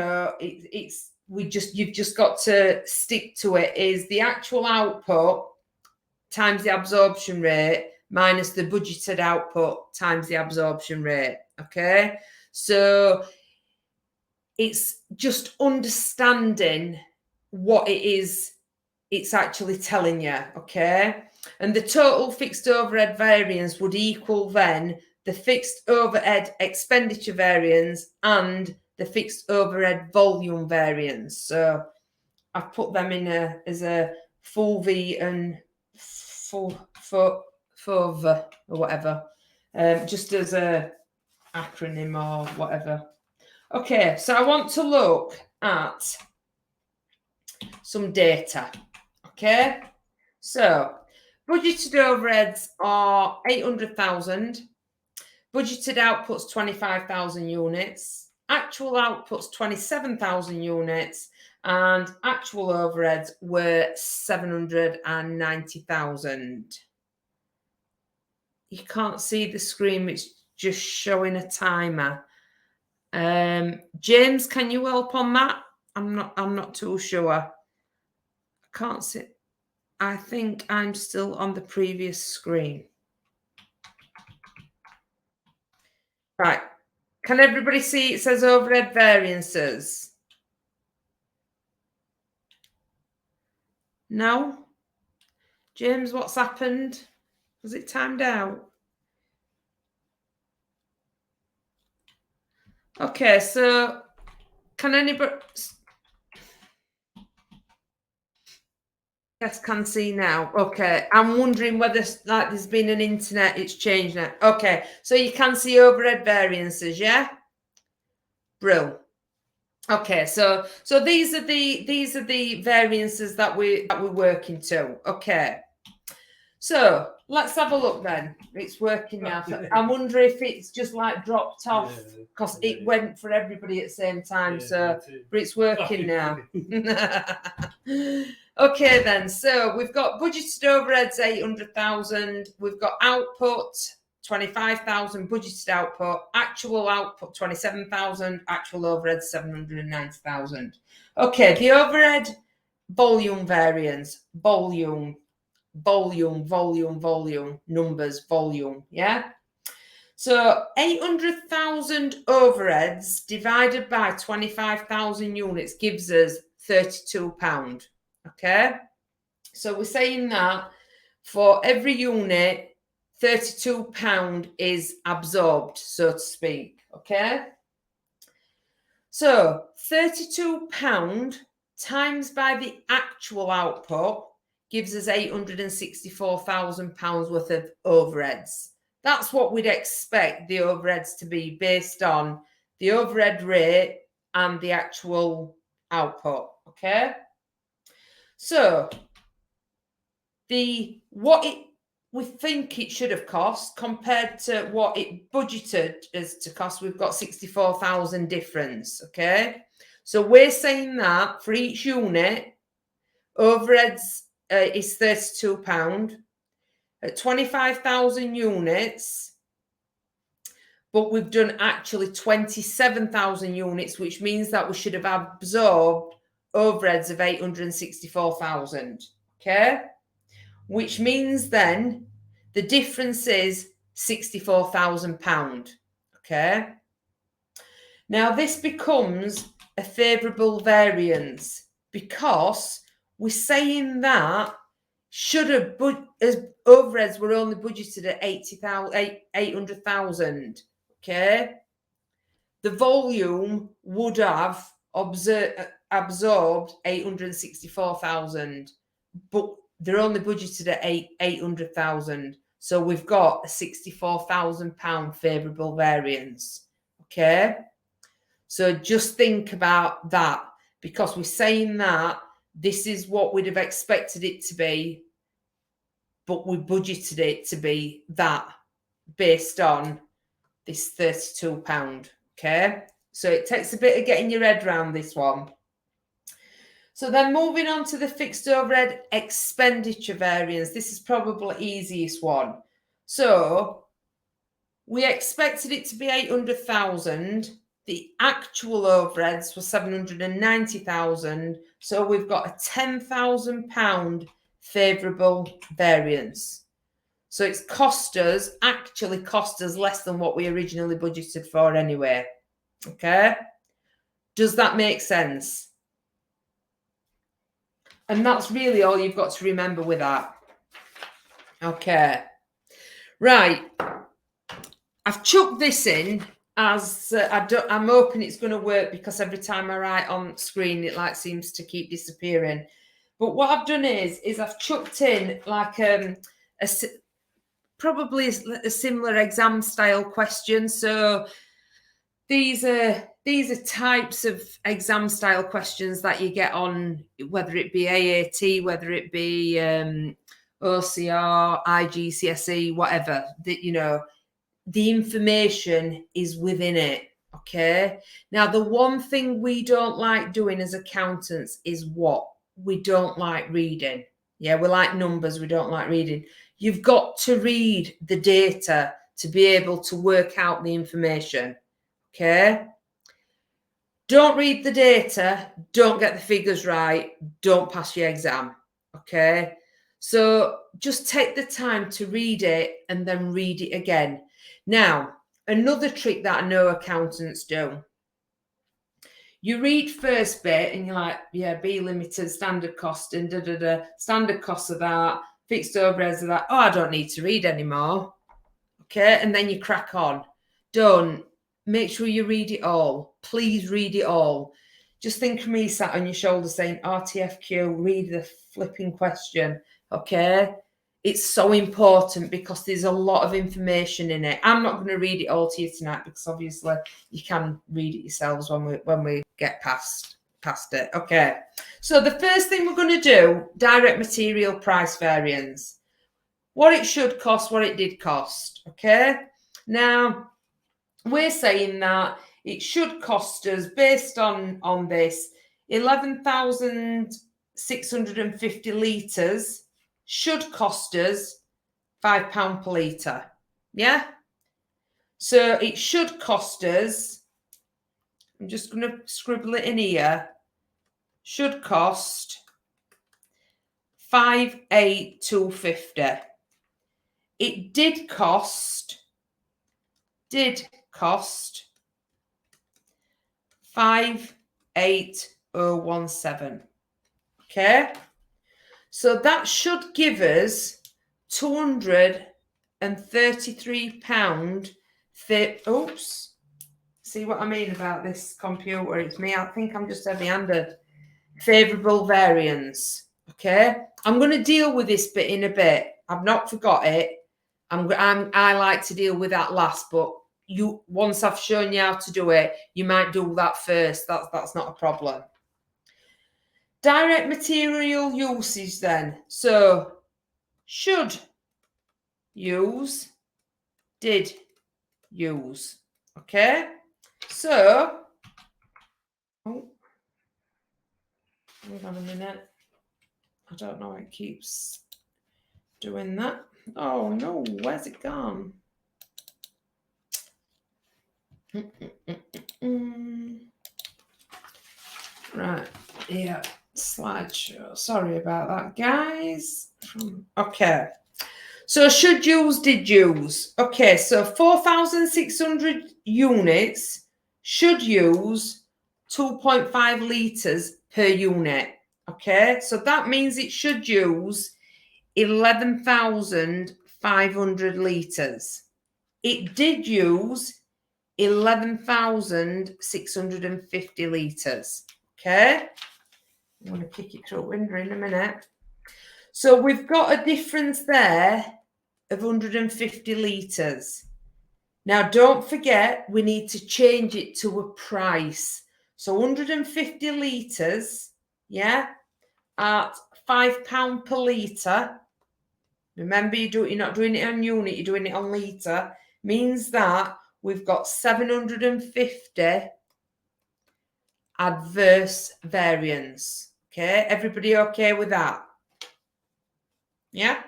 just got to stick to it, is the actual output times the absorption rate minus the budgeted output times the absorption rate. Okay, so it's just understanding what it is it's actually telling you. Okay, and the total fixed overhead variance would equal then the fixed overhead expenditure variance and the fixed overhead volume variance. So I've put them in as a full V and full or whatever, just as a acronym or whatever. Okay, so I want to look at some data. Okay, so budgeted overheads are 800,000. Budgeted outputs 25,000 units. Actual outputs 27,000 units. And actual overheads were 790,000. You can't see the screen, it's just showing a timer. James, can you help on that? I'm not too sure. I can't see. I think I'm still on the previous screen. Right. Can everybody see it says overhead variances? No? James, what's happened? Was it timed out? Okay, so can anybody... Yes, can see now. Okay, I'm wondering whether there's been an internet, it's changed now. Okay, so you can see overhead variances, yeah? Brill. Okay, so these are the variances that we're working to. Okay, so let's have a look then. It's working now. I wonder if it's just like dropped off because it went for everybody at the same time. So, but it's working now. Okay then. So we've got budgeted overheads 800,000. We've got output 25,000. Budgeted output. Actual output 27,000. Actual overhead 790,000. Okay. The overhead volume variance. Volume, numbers, volume, yeah? So 800,000 overheads divided by 25,000 units gives us £32, okay? So we're saying that for every unit, £32 is absorbed, so to speak, okay? So £32 times by the actual output gives us £864,000 worth of overheads. That's what we'd expect the overheads to be based on the overhead rate and the actual output, okay? So we think it should have cost compared to what it budgeted as to cost, we've got 64,000 difference, okay? So we're saying that for each unit, overheads is £32 at 25,000 units, but we've done actually 27,000 units, which means that we should have absorbed overheads of 864,000, okay? Which means then the difference is £64,000, okay? Now this becomes a favourable variance because we're saying that should have, as overheads were only budgeted at 800,000, okay? The volume would have absorbed 864,000, but they're only budgeted at 800,000. So we've got a £64,000 favourable variance, okay? So just think about that because we're saying that this is what we'd have expected it to be, but we budgeted it to be that based on this £32, okay? So it takes a bit of getting your head around this one. So then moving on to the fixed overhead expenditure variance. This is probably the easiest one. So we expected it to be 800,000. The actual overheads were 790,000. So we've got a £10,000 favourable variance. So it's actually cost us less than what we originally budgeted for anyway. Okay? Does that make sense? And that's really all you've got to remember with that. Okay. Right. I've chucked this in as I'm hoping it's going to work because every time I write on screen, it like seems to keep disappearing. But what I've done is I've chucked in like probably a similar exam style question. So these are types of exam style questions that you get on, whether it be AAT, whether it be OCR, IGCSE, whatever. That, you know, the information is within it. Okay. Now, the one thing we don't like doing as accountants is what? We don't like reading. Yeah, we like numbers. We don't like reading. You've got to read the data to be able to work out the information. Okay. Don't read the data. Don't get the figures right. Don't pass your exam. Okay. So just take the time to read it and then read it again. Now, another trick that I know accountants do. You read first bit and you're like, yeah, B limited, standard cost and standard costs of that, fixed overheads of that. Oh, I don't need to read anymore. Okay. And then you crack on. Don't. Make sure you read it all. Please read it all. Just think of me sat on your shoulder saying, RTFQ, read the flipping question. Okay. It's so important because there's a lot of information in it. I'm not going to read it all to you tonight because obviously you can read it yourselves when we get past it. Okay. So the first thing we're going to do, direct material price variance. what it should cost, what it did cost. Okay. Now, we're saying that it should cost us, based on this, 11,650 litres should cost us £5 per litre. Yeah? So it should cost us, I'm just going to scribble it in here, should cost 5,850. It did cost 5,8017. Okay, so that should give us £233. Oops, see what I mean about this computer? It's me. I think I'm just heavy-handed. Favourable variance. Okay, I'm going to deal with this bit in a bit. I've not forgot it. I like to deal with that last, but once I've shown you how to do it, you might do that first. That's not a problem. Direct material usage then. So should use, did use. Okay. So, hang on a minute. I don't know, it keeps doing that. Oh no, where's it gone? Right, yeah, slideshow. Sorry about that, guys. Okay, so should use, did use. Okay, so 4,600 units should use 2.5 litres per unit. Okay, so that means it should use 11,500 litres. It did use 11,650 litres. Okay, I'm going to kick it through the window in a minute. So we've got a difference there of 150 litres. Now, don't forget, we need to change it to a price. So 150 litres, yeah, at £5 per litre. Remember, you're not doing it on unit, you're doing it on litre. Means that we've got 750 adverse variance. Okay, everybody okay with that? Yeah?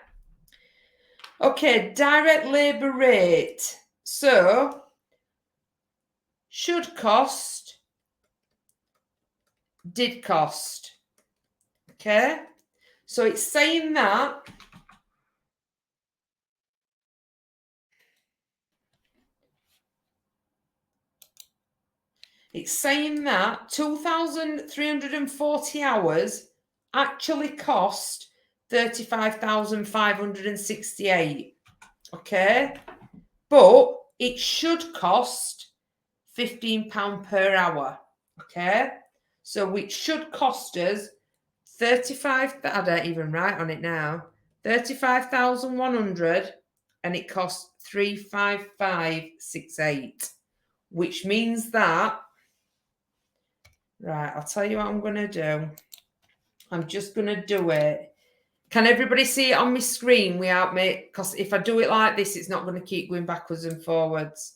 Okay, direct labour rate. So, should cost, did cost. Okay, so it's saying that it's saying that 2,340 hours actually cost 35,568. Okay, but it should cost £15 per hour. Okay, so which should cost us 35. I don't even write on it now. 35,100, and it costs 35568, which means that. Right, I'll tell you what I'm going to do. I'm just going to do it. Can everybody see it on my screen without me? Because if I do it like this, it's not going to keep going backwards and forwards.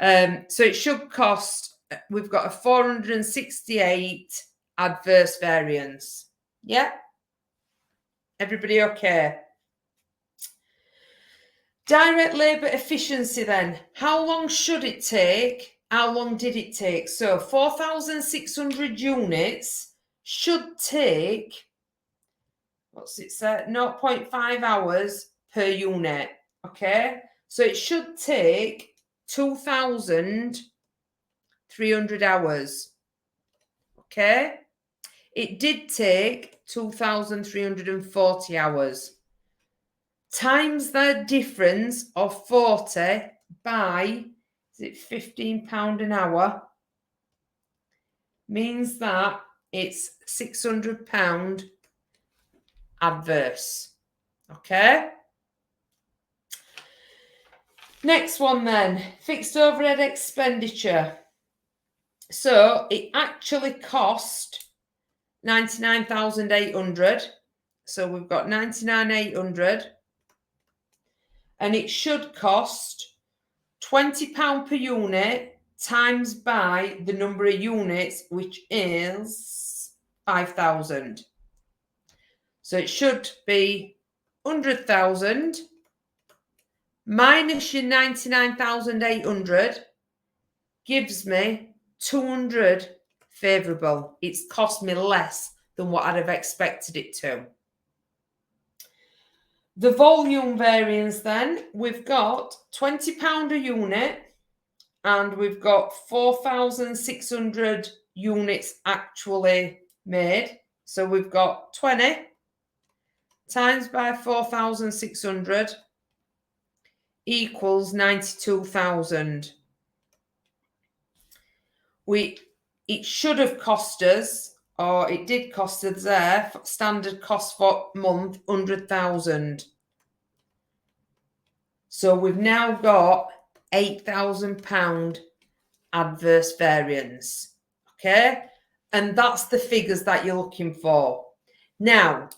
So it should cost, we've got a 468 adverse variance. Yeah? Everybody okay? Direct labour efficiency then. How long should it take? How long did it take? So 4,600 units should take, what's it say? 0.5 hours per unit. Okay, so it should take 2,300 hours. Okay, it did take 2,340 hours. Times the difference of 40 by, is it £15 an hour? Means that it's £600 adverse. Okay. Next one then, fixed overhead expenditure. So it actually cost 99,800. So we've got 99,800. and it should cost £20 per unit times by the number of units, which is 5,000. So it should be 100,000 minus your 99,800 gives me 200 favourable. It's cost me less than what I'd have expected it to. The volume variance then, we've got £20 a unit and we've got 4,600 units actually made. So we've got 20 times by 4,600 equals 92,000. It should have cost us, or it did cost us there, standard cost for month, 100,000. So we've now got £8,000 adverse variance. Okay? And that's the figures that you're looking for. Now,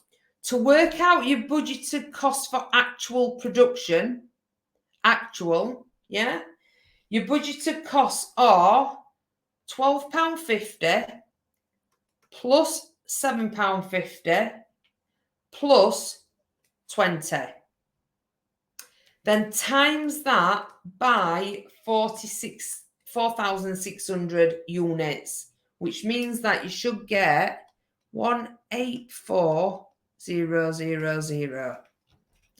to work out your budgeted cost for actual production, your budgeted costs are £12.50 plus £7.50 plus 20. Then times that by 4,600 units, which means that you should get 184,000.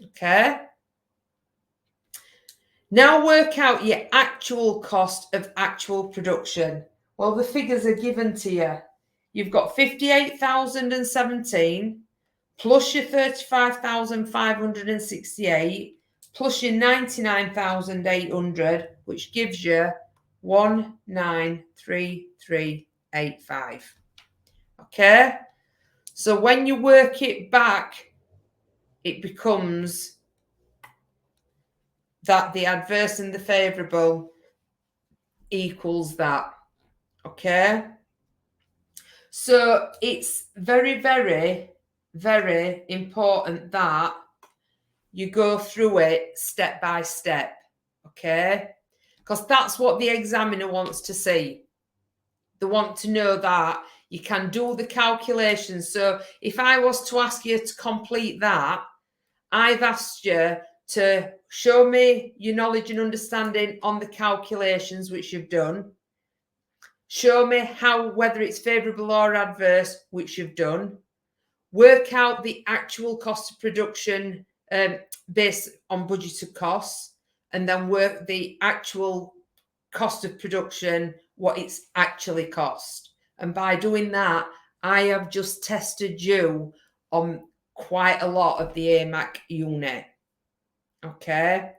Okay? Now work out your actual cost of actual production. Well, the figures are given to you. You've got 58,017 plus your 35,568 plus your 99,800, which gives you 193385. Okay? So when you work it back, it becomes that the adverse and the favourable equals that. Okay? So it's very, very, very important that you go through it step by step. Okay? Because that's what the examiner wants to see. They want to know that you can do the calculations. So if I was to ask you to complete that, I've asked you to show me your knowledge and understanding on the calculations which you've done. Show me whether it's favourable or adverse, which you've done. Work out the actual cost of production based on budgeted costs, and then work the actual cost of production, what it's actually cost. And by doing that, I have just tested you on quite a lot of the AMAC unit. Okay?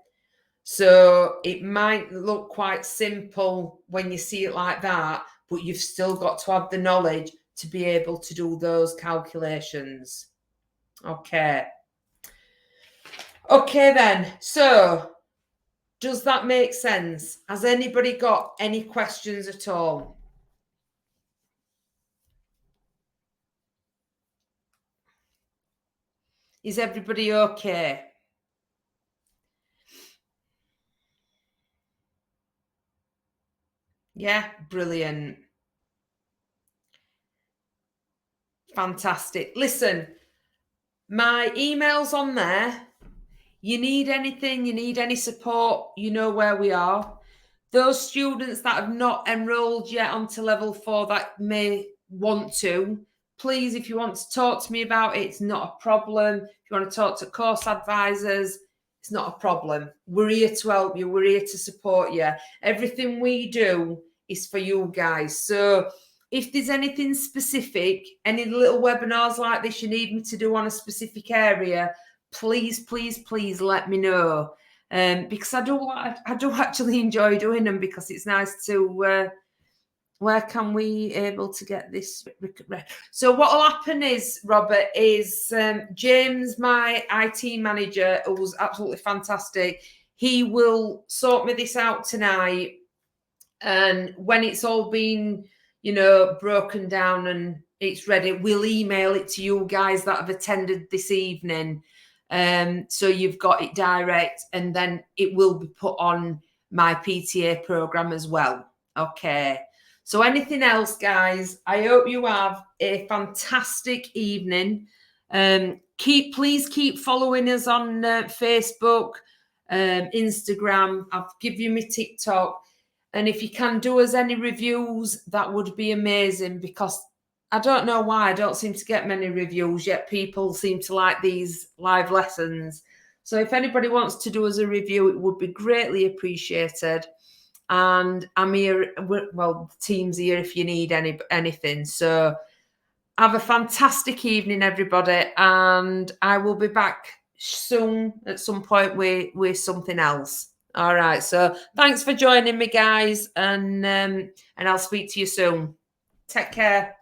So it might look quite simple when you see it like that, but you've still got to have the knowledge to be able to do those calculations. Okay. Okay then. So does that make sense? Has anybody got any questions at all? Is everybody okay? Yeah, brilliant. Fantastic. Listen, my email's on there. You need anything, you need any support, you know where we are. Those students that have not enrolled yet onto level 4 that may want to, please, if you want to talk to me about it, it's not a problem. If you want to talk to course advisors, it's not a problem. We're here to help you. We're here to support you. Everything we do is for you guys. So if there's anything specific, any little webinars like this you need me to do on a specific area, please, please, please let me know. Because I do actually enjoy doing them, because it's nice to where can we able to get this? So what will happen is, Robert, is James, my IT manager, who was absolutely fantastic, he will sort me this out tonight, and when it's all been, you know, broken down and it's ready, we'll email it to you guys that have attended this evening. So you've got it direct, and then it will be put on my PTA program as well. Okay. So anything else, guys? I hope you have a fantastic evening. Please keep following us on Facebook, Instagram. I'll give you my TikTok. And if you can do us any reviews, that would be amazing, because I don't know why I don't seem to get many reviews, yet people seem to like these live lessons. So if anybody wants to do us a review, it would be greatly appreciated. And I'm here, well, the team's here if you need anything. So have a fantastic evening, everybody, and I will be back soon at some point with something else. All right. So thanks for joining me, guys, and I'll speak to you soon. Take care.